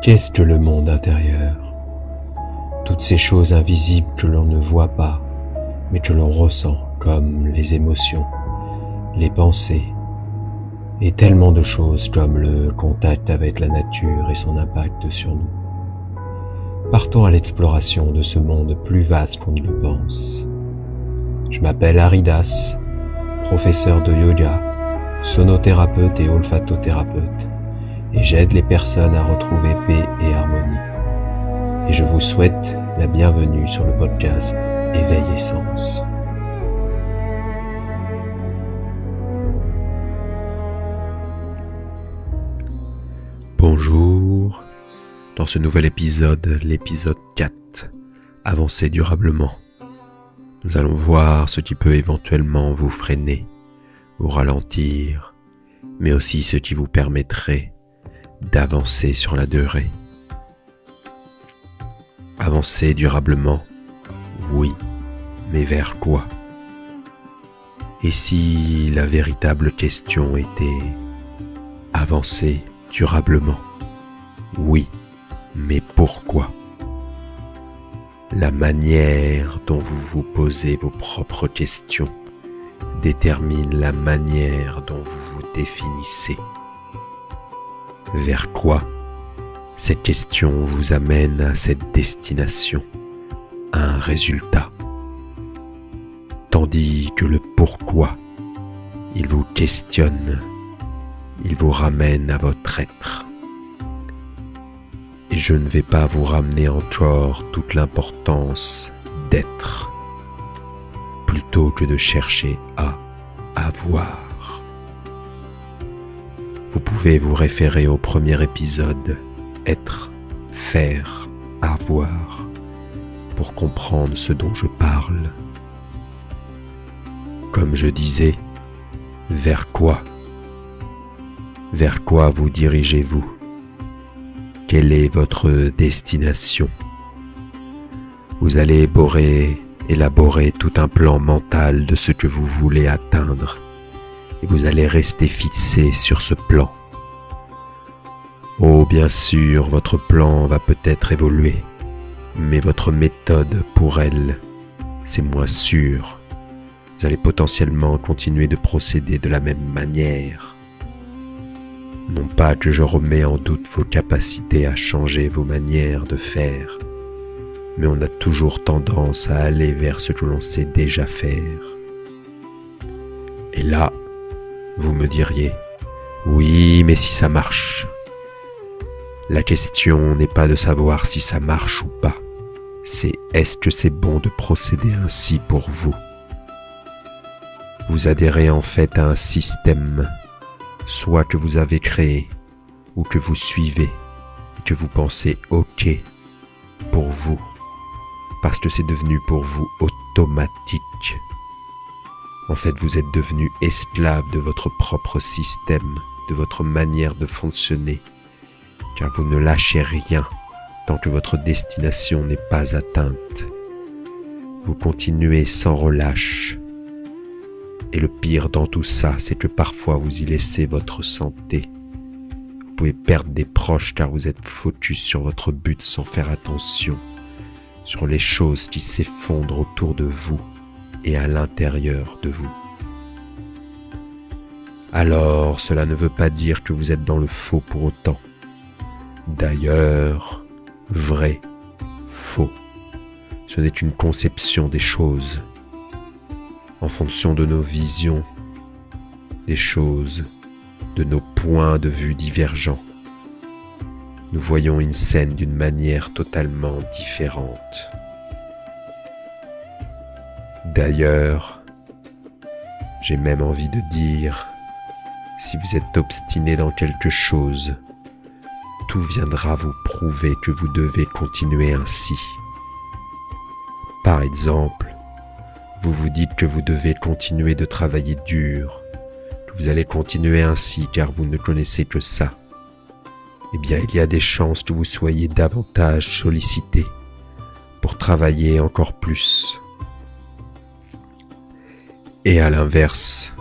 Qu'est-ce que le monde intérieur? Toutes ces choses invisibles que l'on ne voit pas, mais que l'on ressent, comme les émotions, les pensées, et tellement de choses comme le contact avec la nature et son impact sur nous. Partons à l'exploration de ce monde plus vaste qu'on ne le pense. Je m'appelle Haridas, professeur de yoga, sonothérapeute et olfatothérapeute, et j'aide les personnes à retrouver paix et harmonie. Et je vous souhaite la bienvenue sur le podcast Éveil et Sens. Bonjour, dans ce nouvel épisode, l'épisode 4, Avancer durablement. Nous allons voir ce qui peut éventuellement vous freiner, vous ralentir, mais aussi ce qui vous permettrait d'avancer sur la durée. Avancer durablement, oui, mais vers quoi? Et si la véritable question était avancer durablement, oui, mais pourquoi? La manière dont vous vous posez vos propres questions détermine la manière dont vous vous définissez. Vers quoi cette question vous amène à cette destination, à un résultat, tandis que le pourquoi, il vous questionne, il vous ramène à votre être. Et je ne vais pas vous ramener encore toute l'importance d'être, plutôt que de chercher à avoir. Vous pouvez vous référer au premier épisode, être, faire, avoir, pour comprendre ce dont je parle. Comme je disais, vers quoi? Vers quoi vous dirigez-vous? Quelle est votre destination? Vous allez élaborer tout un plan mental de ce que vous voulez atteindre et vous allez rester fixé sur ce plan. Oh, bien sûr, votre plan va peut-être évoluer, mais votre méthode pour elle, c'est moins sûr. Vous allez potentiellement continuer de procéder de la même manière. Non pas que je remets en doute vos capacités à changer vos manières de faire, mais on a toujours tendance à aller vers ce que l'on sait déjà faire. Et là, vous me diriez, oui, mais si ça marche. La question n'est pas de savoir si ça marche ou pas, c'est est-ce que c'est bon de procéder ainsi pour vous? Vous adhérez en fait à un système, soit que vous avez créé, ou que vous suivez, et que vous pensez ok pour vous, parce que c'est devenu pour vous automatique. En fait, vous êtes devenu esclave de votre propre système, de votre manière de fonctionner, car vous ne lâchez rien tant que votre destination n'est pas atteinte. Vous continuez sans relâche. Et le pire dans tout ça, c'est que parfois vous y laissez votre santé. Vous pouvez perdre des proches car vous êtes focus sur votre but sans faire attention, sur les choses qui s'effondrent autour de vous et à l'intérieur de vous. Alors, cela ne veut pas dire que vous êtes dans le faux pour autant. D'ailleurs, vrai, faux, ce n'est qu'une conception des choses. En fonction de nos visions, des choses, de nos points de vue divergents, nous voyons une scène d'une manière totalement différente. D'ailleurs, j'ai même envie de dire, si vous êtes obstiné dans quelque chose, tout viendra vous prouver que vous devez continuer ainsi. Par exemple, vous vous dites que vous devez continuer de travailler dur, que vous allez continuer ainsi car vous ne connaissez que ça. Eh bien, il y a des chances que vous soyez davantage sollicité pour travailler encore plus. Et à l'inverse,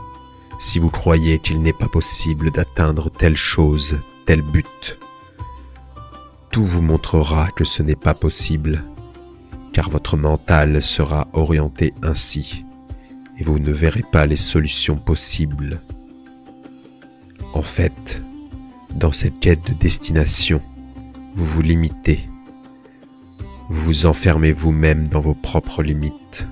si vous croyez qu'il n'est pas possible d'atteindre telle chose, tel but, tout vous montrera que ce n'est pas possible, car votre mental sera orienté ainsi, et vous ne verrez pas les solutions possibles. En fait, dans cette quête de destination, vous vous limitez. Vous vous enfermez vous-même dans vos propres limites.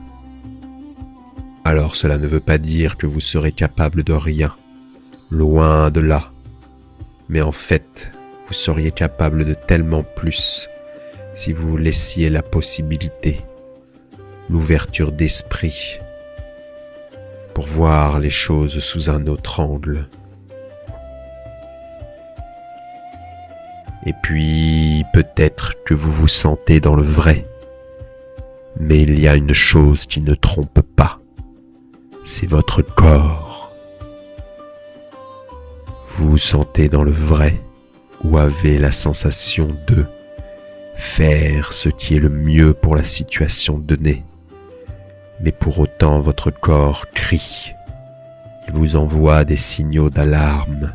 Alors cela ne veut pas dire que vous serez capable de rien, loin de là. Mais en fait, vous seriez capable de tellement plus si vous vous laissiez la possibilité, l'ouverture d'esprit, pour voir les choses sous un autre angle. Et puis, peut-être que vous vous sentez dans le vrai, mais il y a une chose qui ne trompe pas, c'est votre corps. Vous vous sentez dans le vrai, ou avez la sensation de faire ce qui est le mieux pour la situation donnée. Mais pour autant, votre corps crie. Il vous envoie des signaux d'alarme.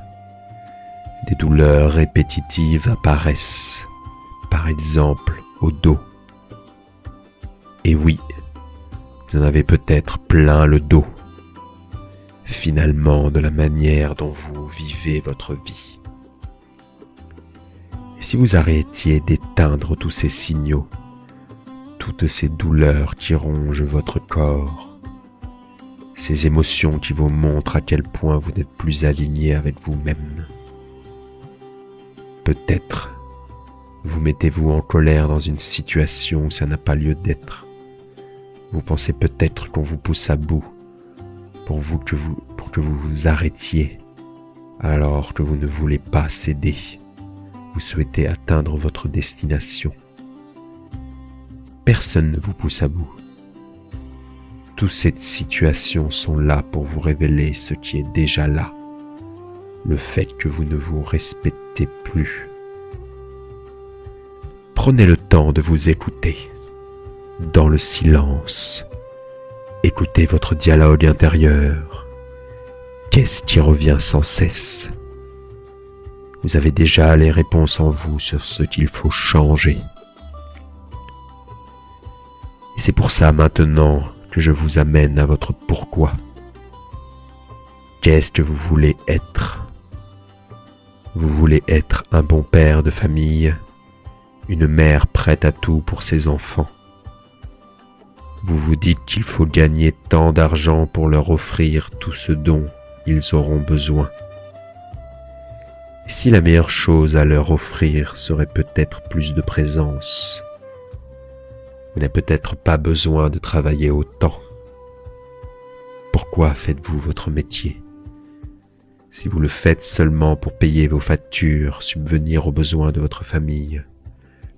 Des douleurs répétitives apparaissent, par exemple au dos. Et oui, vous en avez peut-être plein le dos, finalement de la manière dont vous vivez votre vie. Et si vous arrêtiez d'éteindre tous ces signaux, toutes ces douleurs qui rongent votre corps, ces émotions qui vous montrent à quel point vous n'êtes plus aligné avec vous-même. Peut-être vous mettez-vous en colère dans une situation où ça n'a pas lieu d'être. Vous pensez peut-être qu'on vous pousse à bout pour que vous vous arrêtiez alors que vous ne voulez pas céder. Vous souhaitez atteindre votre destination. Personne ne vous pousse à bout. Toutes ces situations sont là pour vous révéler ce qui est déjà là. Le fait que vous ne vous respectez plus. Prenez le temps de vous écouter. Dans le silence, écoutez votre dialogue intérieur. Qu'est-ce qui revient sans cesse? Vous avez déjà les réponses en vous sur ce qu'il faut changer. Et c'est pour ça maintenant que je vous amène à votre pourquoi. Qu'est-ce que vous voulez être? Vous voulez être un bon père de famille, une mère prête à tout pour ses enfants. Vous vous dites qu'il faut gagner tant d'argent pour leur offrir tout ce dont ils auront besoin. Et si la meilleure chose à leur offrir serait peut-être plus de présence, vous n'avez peut-être pas besoin de travailler autant. Pourquoi faites-vous votre métier? Si vous le faites seulement pour payer vos factures, subvenir aux besoins de votre famille,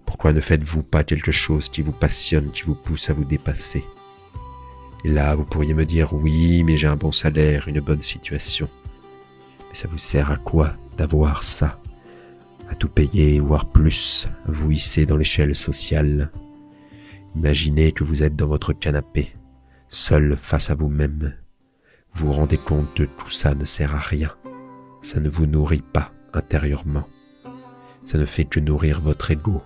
pourquoi ne faites-vous pas quelque chose qui vous passionne, qui vous pousse à vous dépasser? Et là, vous pourriez me dire, oui, mais j'ai un bon salaire, une bonne situation. Mais ça vous sert à quoi d'avoir ça? À tout payer, voire plus, à vous hisser dans l'échelle sociale. Imaginez que vous êtes dans votre canapé, seul face à vous-même. Vous vous rendez compte que tout ça ne sert à rien. Ça ne vous nourrit pas intérieurement. Ça ne fait que nourrir votre ego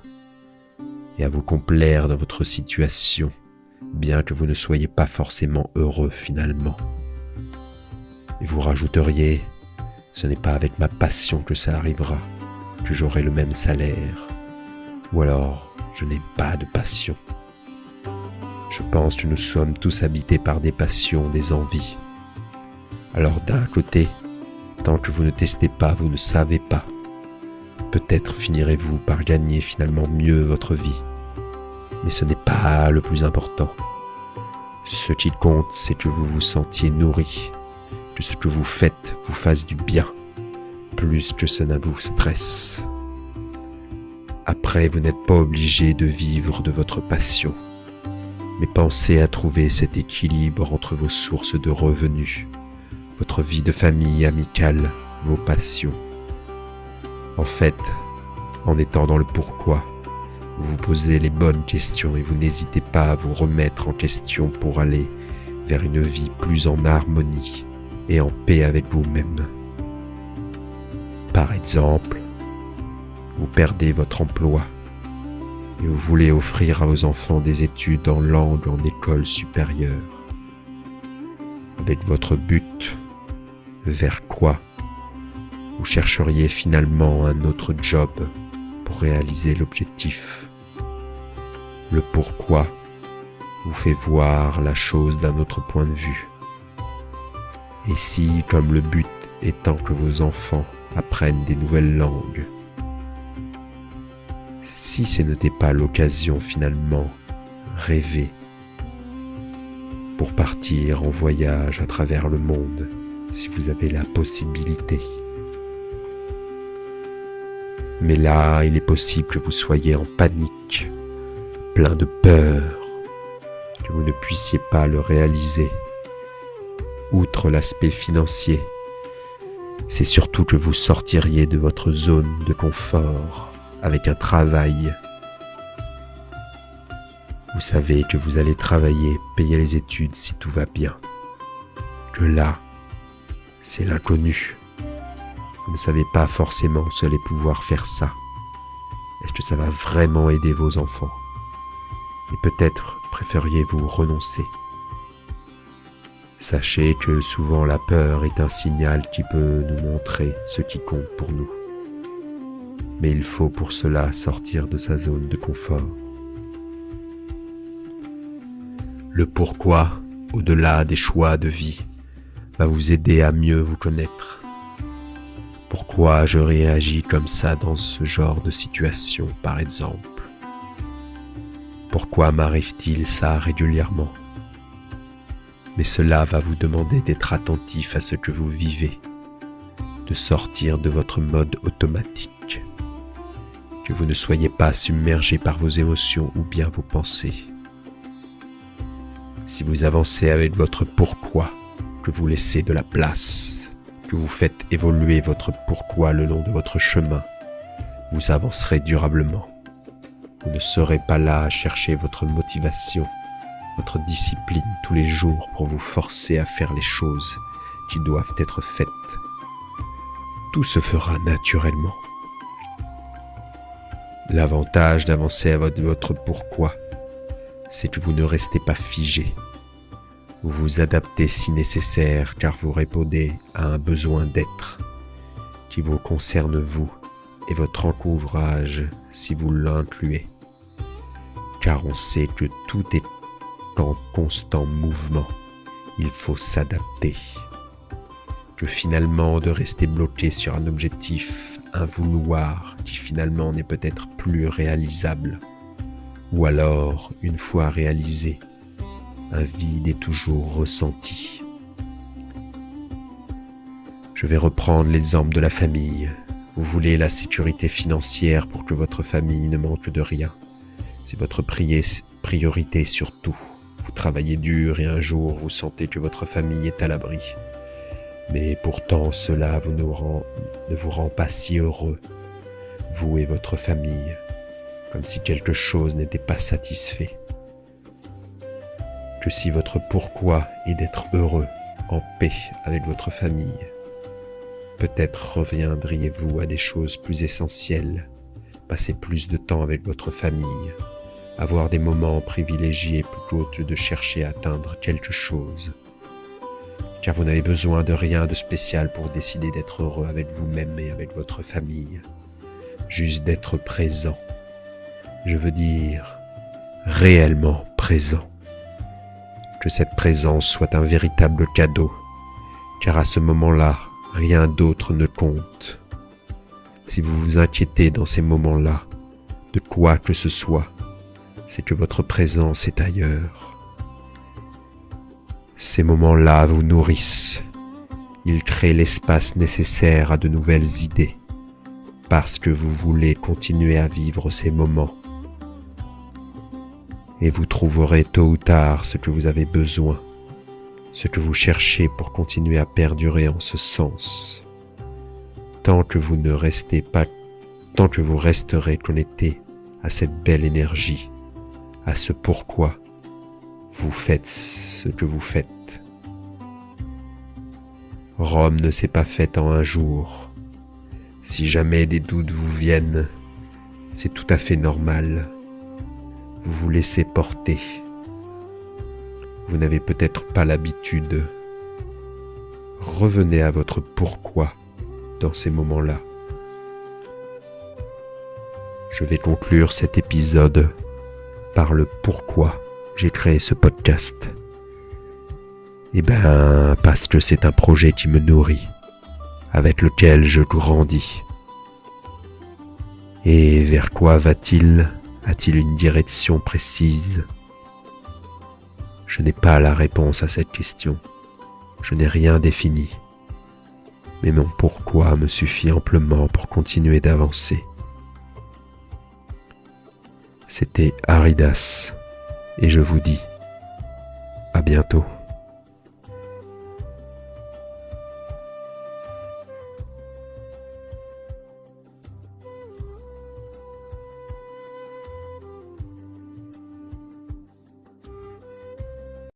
et à vous complaire dans votre situation, bien que vous ne soyez pas forcément heureux finalement. Et vous rajouteriez, ce n'est pas avec ma passion que ça arrivera, que j'aurai le même salaire. Ou alors, je n'ai pas de passion. Je pense que nous sommes tous habités par des passions, des envies. Alors d'un côté, tant que vous ne testez pas, vous ne savez pas. Peut-être finirez-vous par gagner finalement mieux votre vie. Mais ce n'est pas le plus important. Ce qui compte, c'est que vous vous sentiez nourri, que ce que vous faites vous fasse du bien, plus que ça ne vous stresse. Après, vous n'êtes pas obligé de vivre de votre passion, mais pensez à trouver cet équilibre entre vos sources de revenus, votre vie de famille amicale, vos passions. En fait, en étant dans le pourquoi, vous vous posez les bonnes questions et vous n'hésitez pas à vous remettre en question pour aller vers une vie plus en harmonie et en paix avec vous-même. Par exemple, vous perdez votre emploi et vous voulez offrir à vos enfants des études en langue en école supérieure. Avec votre but, vers quoi vous chercheriez finalement un autre job pour réaliser l'objectif. Le pourquoi vous fait voir la chose d'un autre point de vue. Et si, comme le but étant que vos enfants apprennent des nouvelles langues, si ce n'était pas l'occasion finalement rêvée pour partir en voyage à travers le monde, si vous avez la possibilité. Mais là, il est possible que vous soyez en panique, plein de peur, que vous ne puissiez pas le réaliser. Outre l'aspect financier, c'est surtout que vous sortiriez de votre zone de confort avec un travail. Vous savez que vous allez travailler, payer les études si tout va bien. Que là, c'est l'inconnu. Vous ne savez pas forcément si vous allez pouvoir faire ça. Est-ce que ça va vraiment aider vos enfants? Et peut-être préfériez-vous renoncer. Sachez que souvent la peur est un signal qui peut nous montrer ce qui compte pour nous. Mais il faut pour cela sortir de sa zone de confort. Le pourquoi, au-delà des choix de vie, va vous aider à mieux vous connaître. Pourquoi je réagis comme ça dans ce genre de situation, par exemple? Pourquoi m'arrive-t-il ça régulièrement? Mais cela va vous demander d'être attentif à ce que vous vivez, de sortir de votre mode automatique, que vous ne soyez pas submergé par vos émotions ou bien vos pensées. Si vous avancez avec votre pourquoi, que vous laissez de la place, que vous faites évoluer votre pourquoi le long de votre chemin, vous avancerez durablement. Vous ne serez pas là à chercher votre motivation, votre discipline tous les jours pour vous forcer à faire les choses qui doivent être faites. Tout se fera naturellement. L'avantage d'avancer avec votre pourquoi, c'est que vous ne restez pas figé. Vous vous adaptez si nécessaire car vous répondez à un besoin d'être qui vous concerne vous et votre entourage si vous l'incluez. Car on sait que tout est en constant mouvement, il faut s'adapter. Que finalement de rester bloqué sur un objectif, un vouloir qui finalement n'est peut-être plus réalisable, ou alors une fois réalisé, un vide est toujours ressenti. Je vais reprendre l'exemple de la famille. Vous voulez la sécurité financière pour que votre famille ne manque de rien. C'est votre priorité surtout. Vous travaillez dur et un jour vous sentez que votre famille est à l'abri. Mais pourtant cela ne vous rend pas si heureux, vous et votre famille, comme si quelque chose n'était pas satisfait. Que si votre pourquoi est d'être heureux, en paix avec votre famille, peut-être reviendriez-vous à des choses plus essentielles, passer plus de temps avec votre famille, avoir des moments privilégiés plutôt que de chercher à atteindre quelque chose. Car vous n'avez besoin de rien de spécial pour décider d'être heureux avec vous-même et avec votre famille, juste d'être présent. Je veux dire, réellement présent. Que cette présence soit un véritable cadeau, car à ce moment-là, rien d'autre ne compte. Si vous vous inquiétez dans ces moments-là, de quoi que ce soit, c'est que votre présence est ailleurs. Ces moments-là vous nourrissent. Ils créent l'espace nécessaire à de nouvelles idées, parce que vous voulez continuer à vivre ces moments. Et vous trouverez tôt ou tard ce que vous avez besoin, ce que vous cherchez pour continuer à perdurer en ce sens. Tant que vous resterez connecté à cette belle énergie, à ce pourquoi vous faites ce que vous faites. Rome ne s'est pas faite en un jour. Si jamais des doutes vous viennent, C'est tout à fait normal. Vous vous laissez porter. Vous n'avez peut-être pas l'habitude. Revenez à votre pourquoi dans ces moments-là. Je vais conclure cet épisode par le pourquoi j'ai créé ce podcast. Parce que c'est un projet qui me nourrit, avec lequel je grandis. Et vers quoi va-t-il ? A-t-il une direction précise ? Je n'ai pas la réponse à cette question. Je n'ai rien défini. Mais mon pourquoi me suffit amplement pour continuer d'avancer. C'était Aridas, et je vous dis à bientôt.